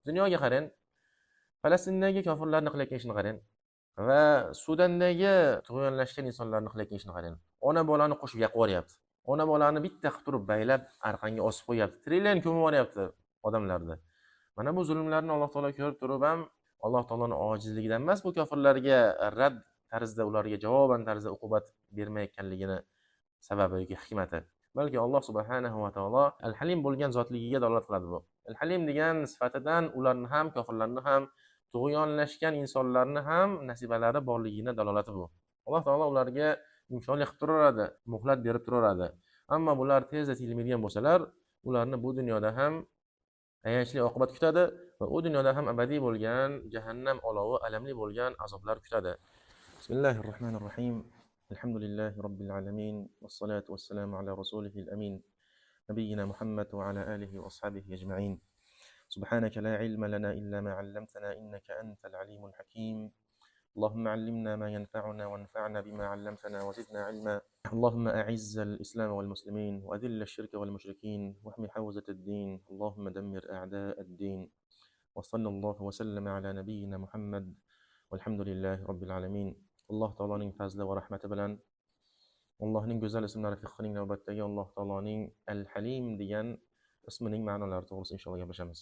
Dunyoga qarang, Falastindagi kofirlarni qilayotgan ishini qarang va Sudandagi tug'yonlashgan insonlarni qilayotgan ishini qarang. Ona bolani qo'shib yoqib yuboryapti. Ona bolani bitta qilib turib baylab arqonga osib qo'yapti. Trillion ko'mib yuboryapti odamlarni. Mana bu zulmlarni Alloh taolo ko'rib turib ham Alloh taoloning ojizligidan emas, bu kofirlarga rad tarzda ularga javoban tarzda uqubat bermayotganligini sababi yoki hikmati. Balki Alloh subhanahu va taolo al-Halim bo'lgan zotligiga dalolat qiladi bu. Al-Halim degan sifatidan ularni ham, kofirlarni ham, tug'yonlashgan insonlarni ham nasibalari borligiga dalolat bu. Alloh taolo ularga imkoniyat qilib turaveradi, muhlat berib turaveradi. Ammo bular tezda tilmaydigan bo'lsalar, ularni bu dunyoda ham ayanchli oqibat kutadi va u dunyoda ham abadiy bo'lgan jahannam olovi alamli bo'lgan azoblar kutadi. Bismillahirrohmanirrohim. Alhamdulillahi robbil alamin vassalatu vassalamu ala rasulihil amin nabiyyina Muhammad va ala alihi va ashabihi ajma'in. Subhanaka la ilma lana illa ma 'allamtana innaka antal alimul hakim. اللهم علمنا ما ينفعنا وانفعنا بما علمتنا وزدنا علما. اللهم أعز الإسلام والمسلمين وأذل الشرك والمشركين واحمي حوزة الدين. اللهم دمر أعداء الدين. وصلى الله وسلم على نبينا محمد والحمد لله رب العالمين. الله تعالى فضل ورحمة بلن Allohning go'zal ismlari fiqhining navbatdagi Alloh taoloning Al-Halim degan ismining ma'nolari to'g'risida inshaalloh gaplashamiz.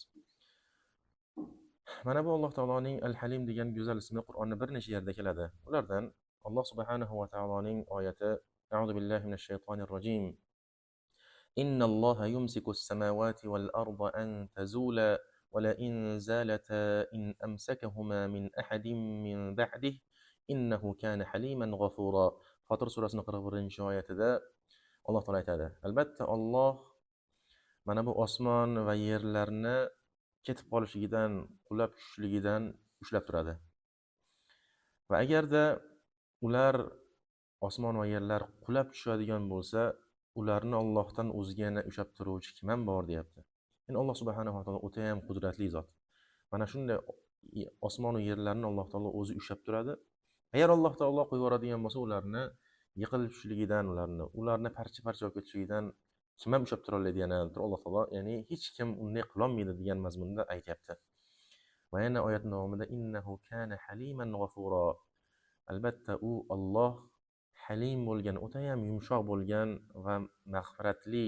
Mana bu Alloh taoloning Al-Halim degan go'zal ismi Qur'onda bir necha yerda keladi. Ulardan Alloh subhanahu va taoloning oyati A'udhu billahi minash shaytonir rojim. Innalloha yumsikus samawati wal arda an tazula wa la in zalata in amsakahuma min ahadin min ba'dihi innahu kana haliman ghafura. Fatir surasining 41-oyatida Alloh taolo aytadi: Albatta Alloh mana bu osmon va yerlarni ketib qolishligidan, qulab tushishligidan ushlab turadi. Va agarda ular osmon va yerlar qulab tushadigan bo'lsa, ularni Allohdan o'zgani ushlab turuvchi kim ham bor deyapti. Ya'ni Alloh subhanahu va taolo o'ta ham qudratli zot. Mana shunday osmon va yerlarni Alloh taolo o'zi ushlab turadi. Agar Alloh taolo qo'yib yuboradigan bo'lsa, ularni yiqilib tushishligidan, ularni parcha-parcha bo'lib ketishidan kim ham ushlab tura oladi yana Alloh taolo, ya'ni hech kim unday qila olmaydi degan mazmunda aytayapti. Va yana oyat davomida innahu kana haliman ghafura. Albatta u Alloh halim bo'lgan, o'ta ham yumshoq bo'lgan va mag'firatli,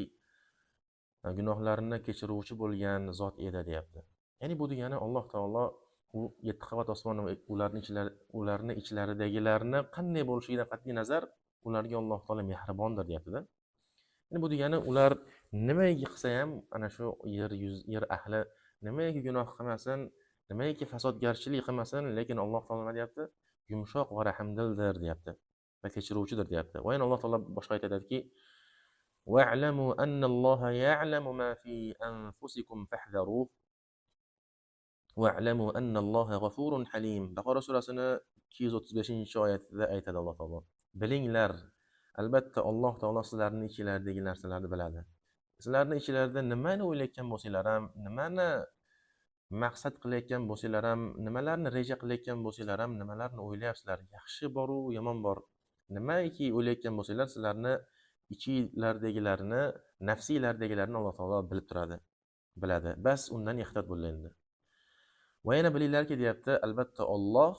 gunohlarni kechiruvchi bo'lgan zot edi deyapti. Ya'ni bu degani Alloh taolo u 7 qavat osmon va ularni ichlaridagilarni qanday bo'lishidan qat'iy nazar ularga Alloh taolo mehribondir deyapti-da. Ya'ni bu degani ular nimaiki qilsa ham ana shu yer ahli nimaiki gunoh qilmasin, nimaiki fasodgarchilik qilmasin, lekin Alloh taolo nima deyapti? Yumshoq va rahmdildir deyapti va kechiruvchidir deyapti. Va yana Alloh taolo boshqa aytadiki: "Wa'lamu anna Alloha ya'lamu ma fi anfusikum fahdharuh. Wa'lamu anna Alloha ghafurun halim." Baqara surasining 235-oyatida aytadi Alloh taolo: Bilinglar, albatta Alloh taolo sizlarning ichinglardagi narsalarni biladi. Sizlarning ichinglarda nimani o'ylayotgan bo'lsanglar ham, nimani maqsad qilayotgan bo'lsanglar ham, nimalarni reja qilayotgan bo'lsanglar ham, nimalarni o'ylayapsizlar, yaxshi boru yomon bor. Nimaiki o'ylayotgan bo'lsanglar, sizlarni ichinglardagilarni, nafsiylardagilarni Alloh taolo bilib turadi, biladi. Bas undan ehtiyot bo'linglar. Va yana bilinglarki deyapti, albatta Alloh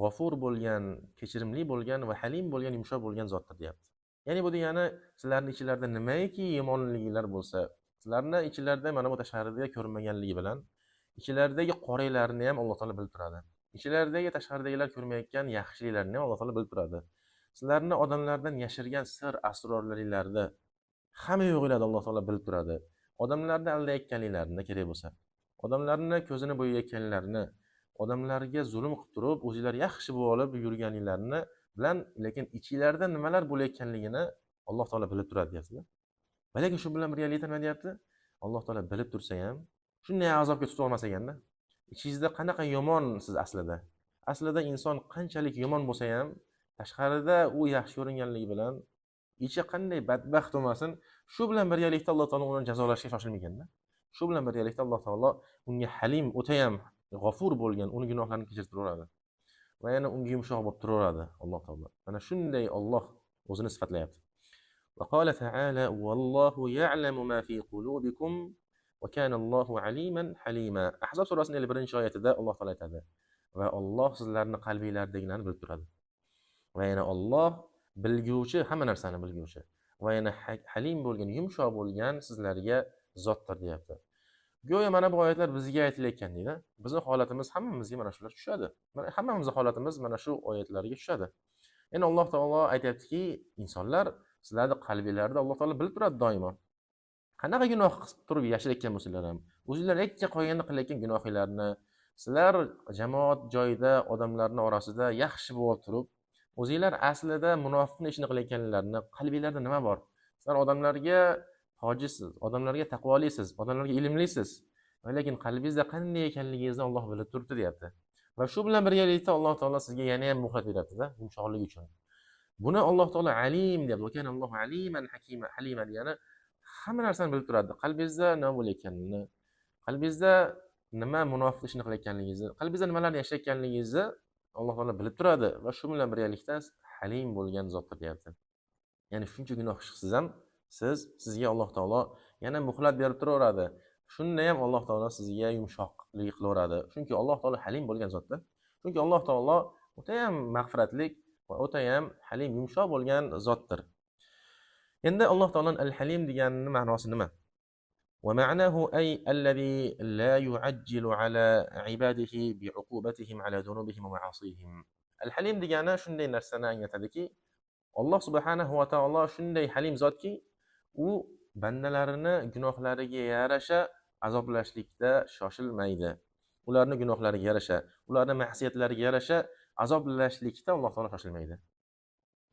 g'afur bo'lgan, kechirimli bo'lgan va halim bo'lgan, yumshoq bo'lgan zotdir deyapti. Ya'ni bu degani sizlarning ichinglarda nimaiki yomonliklar bo'lsa, sizlarning ichinglarda mana bu tashqarida ko'rinmaganligi bilan ichinglardagi qoraylarni ham Alloh taolo bilib turadi. Ichinglardagi tashqaridagilar ko'rmayotgan yaxshiliklarni ham Alloh taolo bilib turadi. Sizlarni odamlardan yashirgan sir asrorlarni hamma yo'g'inglarni Alloh taolo bilib turadi. Odamlarni aldayotganliklarini kerak bo'lsa, odamlarni ko'zini bo'yayotganliklarini, odamlarga zulm qilib turib, o'zingizlar yaxshi bo'lib yurganliklarini bilan, lekin ichinglarda nimalar bo'layotganligini Alloh taolo bilib turadi deyapti. Va lekin shu bilan birgalikda nima deyapti? Alloh taolo bilib tursa ham shunday azobga tutib olmas ekanda. Ichingizda qanaqa yomon siz aslida? Aslida inson qanchalik yomon bo'lsa ham, tashqarida u yaxshi ko'ringanligi bilan ichi qanday badbaxt bo'lmasin, shu bilan birgalikda Alloh taolo uni jazolashga shoshilmaganda. Shu bilan birgalikda Alloh taolo unga halim, o'ta ham g'afur bo'lgan, uni gunohlarini kechirib turaveradi. Va yana unga yumshoq bo'lib turaveradi Alloh taolo. Mana shunday Alloh o'zini sifatlayapti. Va qala ta'ala: "Vallohu ya'lamu ma fi qulubikum Va kanallohu aliman halima. Ahzob surasining 51-oyatida Alloh taolo aytadi: va Alloh sizlarning qalbinglardagilarni bilib turadi. Va yana Alloh bilguvchi, hamma narsani bilguvchi. Va yana halim bo'lgan, yumshoq bo'lgan sizlarga zotdir deyapti. Go'yo mana bu oyatlar bizga aytilayotgan deydi. Bizning holatimiz hammamizga mana shular tushadi. Hammamizning holatimiz mana shu oyatlarga tushadi. Ya'ni Alloh taolo aytayaptiki, insonlar sizlarning qalbinglarda Alloh taolo bilib turadi doimo. Qanaqa gunoh qilib turib yashayotgan bo'lsanglar ham, o'zinglar yakka qo'yganda qilayotgan gunohinglarni, sizlar jamoat joyida odamlarning orasida yaxshi bo'lib turib, o'zinglar aslida munofiqning ishini qilayotganlarni qalbinglarda nima bor? Sizlar odamlarga hojisiz, odamlarga taqvolisiz, odamlarga ilmlisiz. Lekin qalbingizda qanday ekanligingizni Alloh bilib turibdi deyapti. Va shu bilan birgalikda Alloh taolo sizga yana ham muhlat beryapti-da, yumshoqlik uchun. Buni Alloh taolo alim deyapti. Va kana Allohu aliman halima degani hamma narsani bilib turadi. Qalbingizda nima bo'layotganini, qalbingizda nima munofiq ishni qilayotganingizni, qalbingizda nimalarni yashayotganingizni Alloh taolo bilib turadi va shu bilan birgalikda halim bo'lgan zotdir deyapti. Ya'ni shuncha gunoh qilsiz ham sizga Alloh taolo yana muhlat berib turaveradi. Shunda ham Alloh taolo sizga yumshoqlik qilaveradi. Chunki Alloh taolo halim bo'lgan zotdir. Chunki Alloh taolo o'ta ham mag'firatlik va o'ta ham halim, yumshoq bo'lgan zotdir. Endi Alloh taoloning al-halim deganining ma'nosi nima? Va ma'nahu ay alladhi la yu'ajjilu ala ibadihi bi'uqubatihim ala dhunubihim wa ma'asihim. Al-halim degani shunday narsani anglatadiki, Alloh subhanahu va taolo shunday halim zotki, u bandalarini gunohlariga yarasha azoblashlikda shoshilmaydi. Ularning gunohlariga yarasha, ularning ma'siyatlariga yarasha azoblashlikda Alloh taolo shoshilmaydi.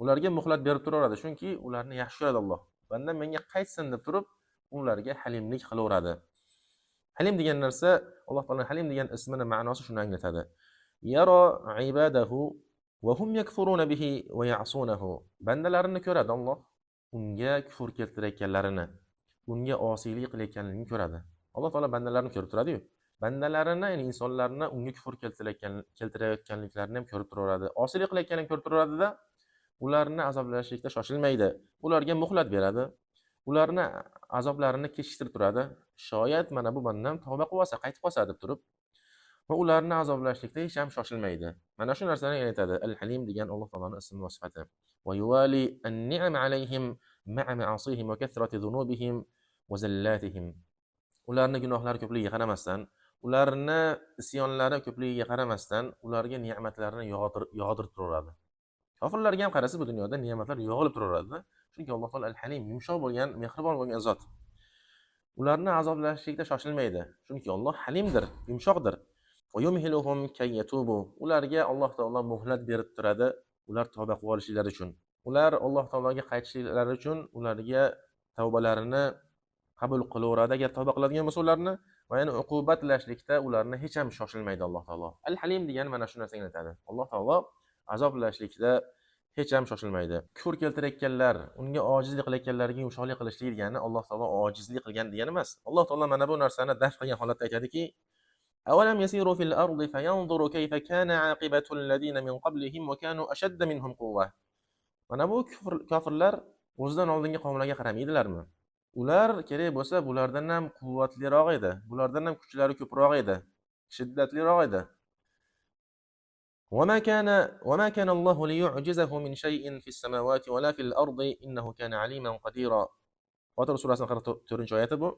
Ularga muhlat berib turaveradi, chunki ularni yaxshi ko'radi Alloh. Banda menga qaytsin deb turib, ularga halimlik qilaveradi. Halim degan narsa, Alloh taolaning halim degan ismining ma'nosi shuni anglatadi. Yara ibadahu va hum yakfuruna bihi va ya'sunahu. Bandalarini ko'radi Alloh, unga kufr keltirayotganlarini, unga osiylik qilayotganligini ko'radi. Alloh taolo bandalarini ko'rib turadi-yu. Bandalarini, ya'ni insonlarni unga kufr keltirayotganliklarini ham ko'rib turaveradi. Osiylik qilayotganini ko'rib turaveradi-da, ularni azoblashlikda shoshilmaydi. Ularga muhlat beradi. Ularni azoblarini kechiktirib turadi. Shoyat mana bu bandam tavba qilsa, qaytib qolsa deb turib, va ularni azoblashlikda hech ham shoshilmaydi. Mana shu narsani aytadi. Al-Halim degan Alloh taoloning ismi va sifati. Va yuwali an-ni'am alayhim ma'a ma'asihim wa kathrati dhunubihim wa zallatihim. Ularni gunohlari ko'pligiga qaramasdan, ularni isyonlari ko'pligiga qaramasdan, ularga ne'matlarni yog'dirib turaveradi. Kofirlarga ham qarasiz, bu dunyoda ne'matlar yog'ilib turaveradi. Chunki Alloh taolo al-Halim, yumshoq bo'lgan, mehribon bo'lgan zot. Ularni azoblashlikda shoshilmaydi. Chunki Alloh halimdir, yumshoqdir. Va yumhiluhum kay yatubu. Ularga Alloh taolo muhlat berib turadi, ular tavba qilib olishlari uchun. Ular Alloh taologa qaytishlari uchun ularga tavbalarini qabul qilaveradi agar tavba qiladigan bo'lsa ularni, va yana uqubatlashlikda ularni hech ham shoshilmaydi Alloh taolo. Al-Halim degan mana shu narsani aytadi. Alloh taolo azoblashlikda hech ham shoshilmaydi. Kufr keltirayotganlar, unga ojizlik qilayotganlarga yumshoqlik qilishlik degani Alloh taolo ojizlik qilgan degani emas. Alloh taolo mana bu narsani daf qilgan holatda aytadiki: "Awalam yasiru fil ardi fayanzuru kayfa kana aqibatu alladhina min qablihim wa kanu ashadda minhum quwwa." Mana bu kofirlar o'zidan oldingi qavmlarga qaramaydilarmi? Ular kerak bo'lsa bulardan ham quvvatliroq edi, bulardan ham kuchlari ko'proq edi, shiddatliroq edi. وما كان الله ليعجزه من شيء في السماوات ولا في الأرض إنه كان عليما قديرا. Fatir surasining 44-oyati bu.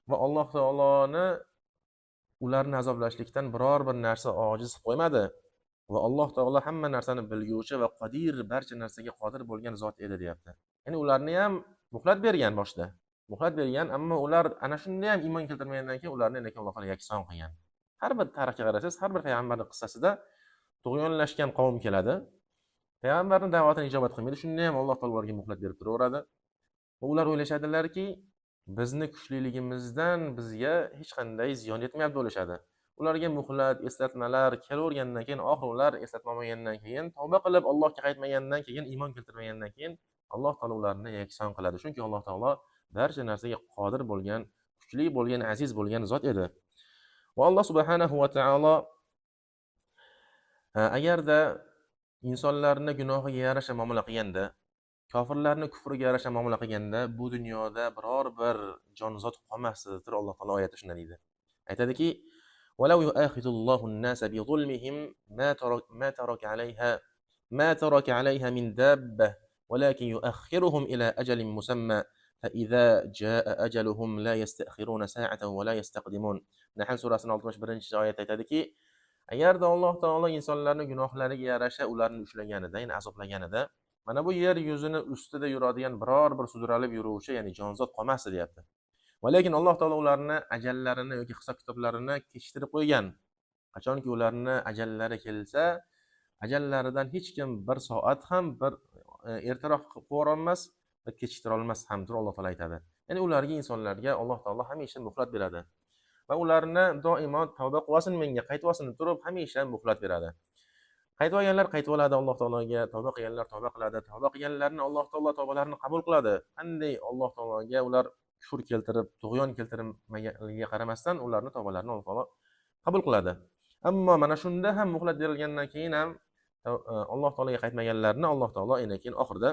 Va Alloh taoloni ularni azoblashlikdan biror bir narsa ojiz qo'ymadi. Va Alloh taolo hamma narsani bilguvchi va qodir, barcha narsaga qodir bo'lgan zot edi deyapti. Ya'ni ularni ham muhlat bergan boshda. Muhlat bergan, ammo ular ana shunda ham iymon keltirmagandan keyin ularni Alloh taolo yakson qilgan. Har bir tarixga qarasangiz, har bir payg'ambarning qissasida tug'yonlashgan qavm keladi. Payg'ambarning da'vatini ijobat qilmaydi. Shunda ham Alloh taolo ularga muhlat berib turaveradi. Va ular o'ylashadilarki, bizni kuchliligimizdan bizga hech qanday ziyon yetmayapti bo'lishadi. Ularga muhlat, eslatmalar kelavergandan keyin, oxir ular eslatma olmagandan keyin, tavba qilib Allohga qaytmagandan keyin, iymon keltirmagandan keyin Alloh taolo ularni yakson qiladi. Chunki Alloh taolo barcha narsaga qodir bo'lgan, kuchli bo'lgan, aziz bo'lgan zot edi. Va Alloh subhanahu va taolo agarda insonlarni gunohiga yarasha muomala qilganda, kofirlarni kufriga yarasha muomala qilganda bu dunyoda biror bir jonzot qolmasdir. Alloh taolo oyatda shunday deydi. Aytadiki: "Walau yu'akhidullohu an-nasa bi zulmihim ma taraka 'alayha min dabbah, walakin yu'akhiruhum ila ajalin musamma." فإذا جاء أجلهم لا يستأخرون ساعة ولا يستقدمون. Nahl surasining 61-oyatida aytadiki, agarda Alloh taolo insonlarning gunohlariga yarasha ularni ushlaganida, ya'ni azoblaganida, mana bu yer yuzini ustida yuradigan biror bir sudralib yuruvchi, ya'ni jonzot qolmasdi deyapti. Va lekin Alloh taolo ularni ajallarini yoki hisob-kitoblarini kechiktirib qo'ygan. Qachonki ularni ajallari kelsa, ajallaridan hech kim bir soat ham bir ertaroq qilib qo'yara olmas va kechiktira olmas ham deb Alloh taolo aytadi. Ya'ni ularga, insonlarga Alloh taolo hamisha muhlat beradi va ularni doimo tavba qilsin, menga qaytvasin turib hamisha muhlat beradi. Qaytib olganlar qaytib oladi Alloh taologa, tavba qilganlar tavba qiladi. Tavba qilganlarni Alloh taolo tavbalarini qabul qiladi. Qanday Alloh taologa ular kufr keltirib, tug'yon keltirmaganiga qaramasdan ularni tavbalarini Alloh taolo qabul qiladi. Ammo mana shunda ham muhlat berilgandan keyin ham Alloh taologa qaytmaganlarni Alloh taolo keyin oxirida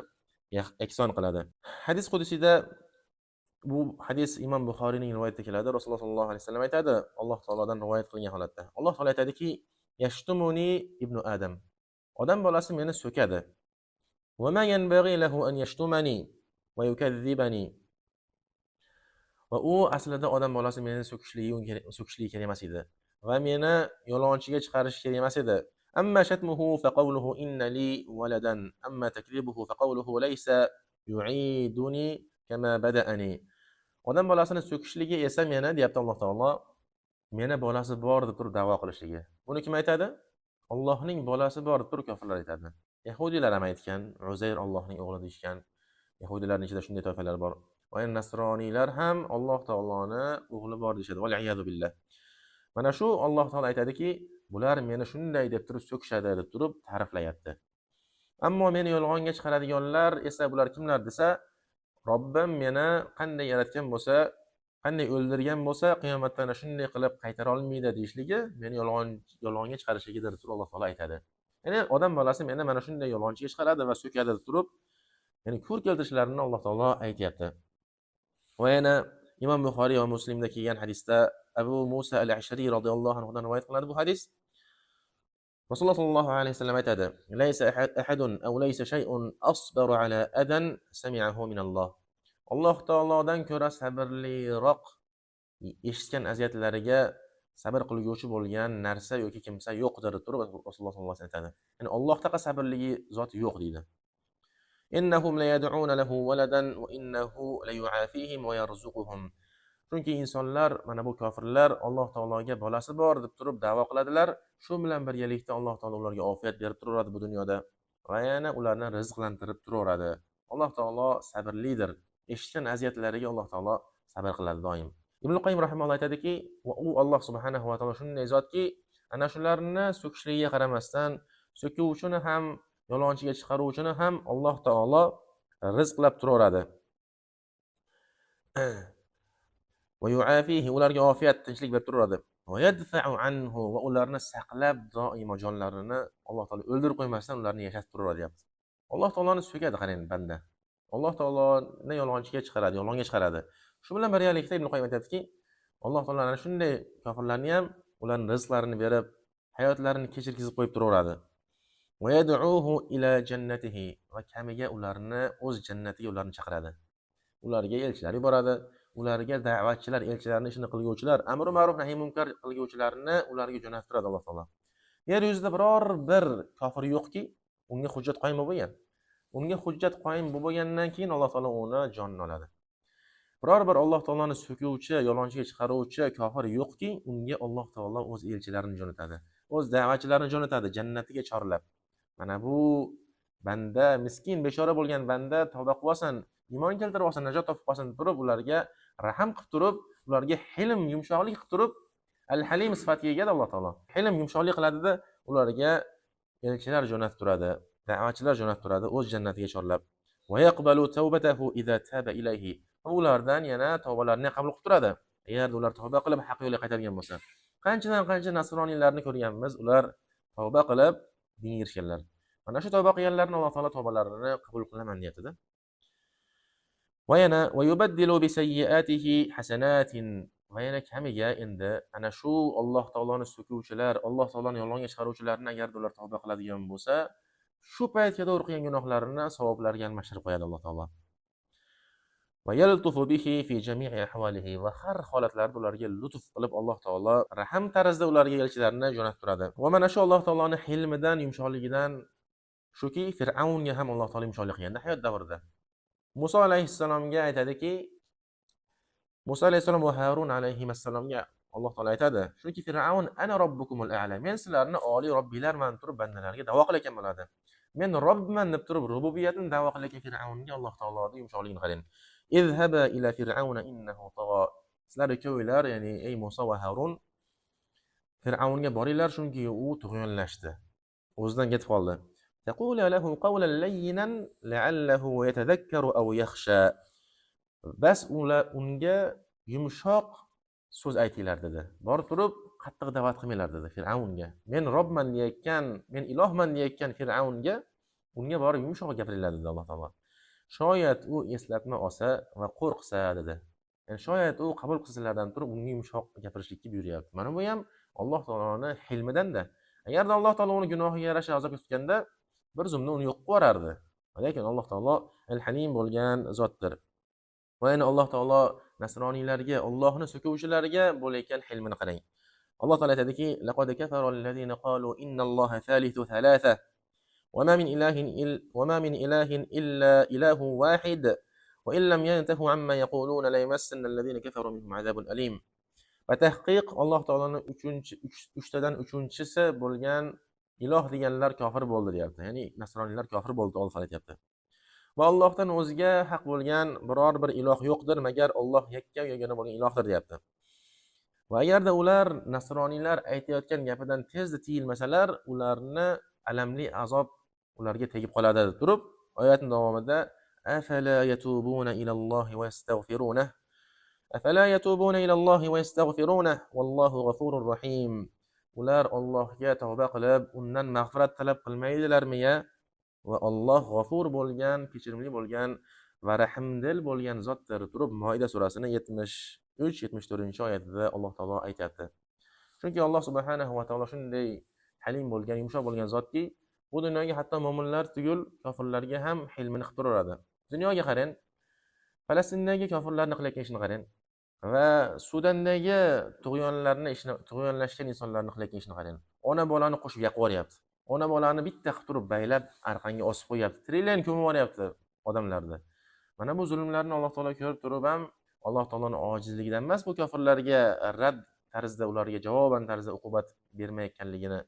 ehson qiladi. Hadis qudusida, bu hadis Imom Buxoriyning rivoyatida keladi. Rasululloh sollallohu alayhi vasallam aytadi, Alloh taolodan rivoyat qilgan holatda. Alloh taolo aytadiki: "Yashtumuni ibnu Adam." Odam bolasi meni so'kadi. "Va ma yanbaghi lahu an yashtumani va yukazzibani." Va u aslida odam bolasi meni so'kishligi kerak emas edi va meni yolg'onchiga chiqarish kerak emas edi. Amma shatmuhu fa qawluhu inna li waladan, amma takdibuhu fa qawluhu laysa yu'iduni kama bada'ani. Odam bolasini so'kishligi esa meni, deyapti Alloh taolo, meni bolasi bor deb turib da'vo qilishligi. Buni kim aytadi? Allohning bolasi bor deb turib kofirlar aytadi. Yahudiylar ham aytgan, Uzayr Allohning o'g'li deyishgan. Yahudiylarning ichida shunday toifalar bor. Va nasroniylar ham Alloh taoloni o'g'li bor deyshadi. Val iyadu billah. Mana shu Alloh taolo aytadiki, bular meni shunday deb turib so'kishadi deb turib ta'riflayapti. Ammo meni yolg'onga chiqaradiganlar esa bular kimlar desa, Robbim meni qanday yaratgan bo'lsa, qanday o'ldirgan bo'lsa, qiyomatda ana shunday qilib qaytara olmaydi deyishligi meni yolg'onga chiqarishligidir deb Alloh taolo aytadi. Ya'ni odam bolasi meni mana shunday yolg'onchiga chiqaradi va so'kadi deb turib, ya'ni kufr keltirishlarini Alloh taolo aytayapti. Va yana Imom Buxoriy va Muslimda kelgan hadisda Abu Musa al-Ashari radhiyallohu anhu dan rivoyat qiladi bu hadis. Rasululloh sollallohu alayhi vasallam aytadi: "Laysa ahadun aw laysa shay'un asbaru ala adan sami'ahu min Alloh." Alloh taolodan ko'ra sabrliroq eshitgan aziyatlariga sabr qilguvchi bo'lgan narsa yoki kimsa yo'qdir deb turib Rasululloh sollallohu alayhi vasallam aytadi. Ya'ni Allohdaqa sabrligi zot yo'q deydi. "Innahum la yad'una lahu waladan wa innahu la yu'afihim wa yarzuquhum." Chunki insonlar, mana bu kofirlar Alloh taologa bolasi bor deb turib da'vo qiladilar. Shu bilan birgalikda Alloh taolo ularga ofiyat berib turadi bu dunyoda va yana ularni rizqlantirib turadi. Alloh taolo sabrlidir. Eshitgan aziyatlariga Alloh taolo sabr qiladi doim. Ibn Qayyim rahimahulloh aytadiki, va u Alloh subhanahu va taolo shunday zotki, ana shularni so'kishligiga qaramasdan, so'kuvchini ham, yolg'onchiga chiqaruvchini ham Alloh taolo rizqlab turadi. Va yu'afihi, ularga ofiyat, tinchlik berib turadi. Va yadfa'u anhu, va ularni saqlab doimo jonlarini Alloh taolo o'ldirib qo'ymasdan ularni yashatib turadi, deyapti. Alloh taoloni so'kadi qarang banda. Alloh taoloni yolg'onchiga chiqaradi, yolg'onga chiqaradi. Shu bilan birgalikda Ibn Qayyim aytadiki, Alloh taolo ana shunday kofirlarni ham ularning rizqlarini berib, hayotlarini kechirkizib qo'yib turaveradi. Va yad'uhu ila jannatihi, va kamiga ularni o'z jannatiga ularni chaqiradi. Ularga elchilar yuboradi. Ularga da'vatchilar, elchilarning ishini qilguvchilar, amr ma'ruf nahiy munkar qilguvchilarni ularga jo'natib turadi Alloh taolo. Yer yuzida biror bir kofir yo'qki, unga hujjat qoyim bo'lgan. Unga hujjat qoyim bo'lgandan keyin Alloh taolo uni jonini oladi. Biror bir Alloh taoloni so'kuvchi, yolg'onchiga chiqaruvchi kofir yo'qki, unga Alloh taolo o'z elchilarini jo'natadi. O'z da'vatchilarini jo'natadi jannatiga chorlab. Mana bu banda, miskin, bechora bo'lgan banda tavba qilib olsin, iymon keltirib olsin, najot topib qolsin turib, ularga rahim qilib turib, ularga hilm, yumshoqlik qilib turib, al-halim sifatiga ega Alloh taolo. Hilm, yumshoqlik qiladi-da, ularga elchilar jo'natib turadi, da'vatchilar jo'natib turadi o'z jannatiga chorlab. Va yaqbalu tawbatahu idza taba ilayhi. Ulardan yana tavbalarini qabul qilib turadi. Agar ular tavba qilib haq yo'lga qaytadigan bo'lsa. Qancha nasroniylarni ko'rganmiz, ular tavba qilib dinga kirishganlar. Mana shu tavba qilganlarni Alloh taolo tavbalarini qabul qilaman deyapti-da. Va yana va yubaddilu bi sayyiatihi hasanatin. Va yana kamiga endi ana shu Alloh taoloni so'kuvchilar, Alloh taoloni yolg'onga chiqaruvchilarni agar ular tavba qiladigan bo'lsa, shu paytga to'g'ri qilgan gunohlarini savoblarga almashtirib qo'yadi Alloh taolo. Va yaltufu bihi fi jami'i ahvalihi. Va har holatlarda ularga lutf qilib Alloh taolo rahim tarzda ularga elchilarni jo'natib turadi. Va mana shu Alloh taoloning hilmidan, yumshoqligidan shuki, Fir'avnga ham Alloh taolo yumshoqlik qilganda hayot davrida. Muso alayhissalomga aytadiki, Muso alayhissalom va Harun alayhissalomga Alloh taolo aytadi, chunki Fir'avn ana robbukumul a'la. Men sizlarni oliy robbilarman turib bandalarga da'vo qilayotgan bo'ladi. Men Robbman deb turib rububiyatni da'vo qilayotgan Fir'avnga Alloh taoloning yumshoqligini qarang. Izhaba ila fir'auna innahu tagha. Sizlar ikkovinglar, ya'ni ey Muso va Harun, Fir'avnga boringlar, chunki u tug'yonlashdi. O'zidan ketib qoldi. Taqula lahu qawlan layyinan la'allahu yatadhakkaru aw yakhsha. Bas unga yumshoq so'z aytinglar dedi. Borib turib qattiq da'vat qilmanglar dedi Fir'avnga. Men Robman deyotgan, men ilohman deyotgan Fir'avnga unga borib yumshoq gapiringlar dedi Alloh taolo. Shoyat u eslatma olsa va qo'rqsa dedi. Yani shoyat u qabul qilsalardan turib unga yumshoq gapirishlikka buyuryapti. Mana bu ham Alloh taoloning hilmidan-da. Agarda Alloh taolo uni gunohiga yarasha azobga tutganda bir zumda uni yo'q qo'yardi. Lekin Alloh taolo al-Halim bo'lgan zotdir. Va yana Alloh taolo nasroniylarga, Allohni so'kuvchilarga bo'layotgan hilmini qarang. Alloh taolo aytadiki, laqad kafara allazina qalu innalloha thalithu thalatha وما من إله إلا إله واحد وإن لم ينتهوا عما يقولون ليمسن الذين كفروا منهم عذاب أليم. Va tahqiq Alloh taoloning 3tadan 3-chisi bo'lgan iloh deganlar kofir bo'ldi deyapti. Ya'ni nasroniylar kofir bo'ldi, Alloh taolo aytayapti. Va Allohdan o'zga haq bo'lgan biror bir iloh yo'qdir, magar Alloh yakka yagona bo'lgan ilohdir deyapti. Va agarda ular nasroniylar aytayotgan gapidan tezda tiyilmasalar, ularni alamli azob ularga tegib qoladi deb turib, oyatning davomida afala yatubuna ilallohi va yastaghfirunah. Afala yatubuna ilallohi va yastaghfirunah vallohu g'afurur rahim. Ular Allohga tavba qilib, undan mag'firat talab qilmaydilarmi ya? Va Alloh g'afur bo'lgan, kechirimli bo'lgan va rahimdil bo'lgan zotdir turib Moida surasining 73-74-oyatida Alloh taolo aytadi. Chunki Alloh subhanahu va taolo shunday halim bo'lgan, yumshoq bo'lgan zotki, bu dunyoga hatto mo'minlar tugul kofirlarga ham hilmini qilib turaveradi. Dunyoga qarang, Falastindagi kofirlarni qilayotgan ishini qarang va Sudandagi tug'yonlashgan insonlarni qilayotgan ishini qarang. Ona bolani qo'shib yoqib yuboryapti. Ona bolani bitta qilib turib baylab arqanga osib qo'yapti. Trillion ko'mib yuboryapti odamlarni. Mana bu zulmlarni Alloh taolo ko'rib turib ham Alloh taoloning ojizligidan emas, bu kofirlarga rad tarzda ularga javoban tarzda uqubat bermayotganligini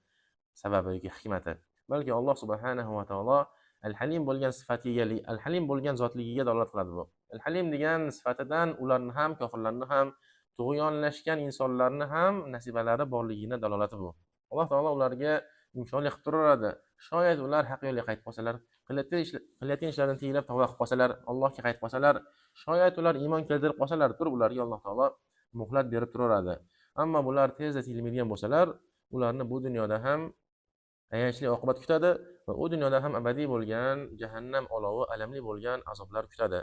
sababi yoki hikmati. Balki Alloh subhanahu va taolo al-Halim bo'lgan sifatiga, al-Halim bo'lgan zotligiga dalolat qiladi bu. Al-Halim degan sifatidan ularni ham, kofirlarni ham, tug'yonlashgan insonlarni ham nasibalari borligiga dalolati bu. Alloh taolo ularga yumshoqlik qilib turadi. Shoyat ular haq yo'lga qaytib qolsalar, qilayotgan ishlarini tiyilib tavba qilib qolsalar, Allohga qaytib qolsalar, shoyat ular iymon keltirib qolsalar, turib ularga Alloh taolo muhlat berib turadi. Ammo bular tezda tiyilmaydigan bo'lsalar, ularni bu dunyoda ham ayanchli oqibat kutadi va u dunyoda ham abadiy bo'lgan jahannam olovi, alamli bo'lgan azoblar kutadi.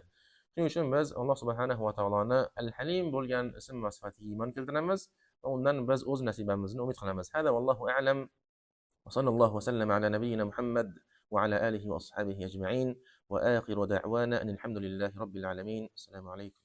Shuning uchun biz Alloh subhanahu va taoloni al-Halim bo'lgan ism va sifatiga iymon keltiramiz va undan biz o'z nasibamizni umid qilamiz. Hada vallohu a'lam. Va sallallohu va sallama ala nabiyyina Muhammad va ala alihi va ashabihi ajma'in. Va akhiru da'wana alhamdulillahi robbil alamin. Assalomu alaykum.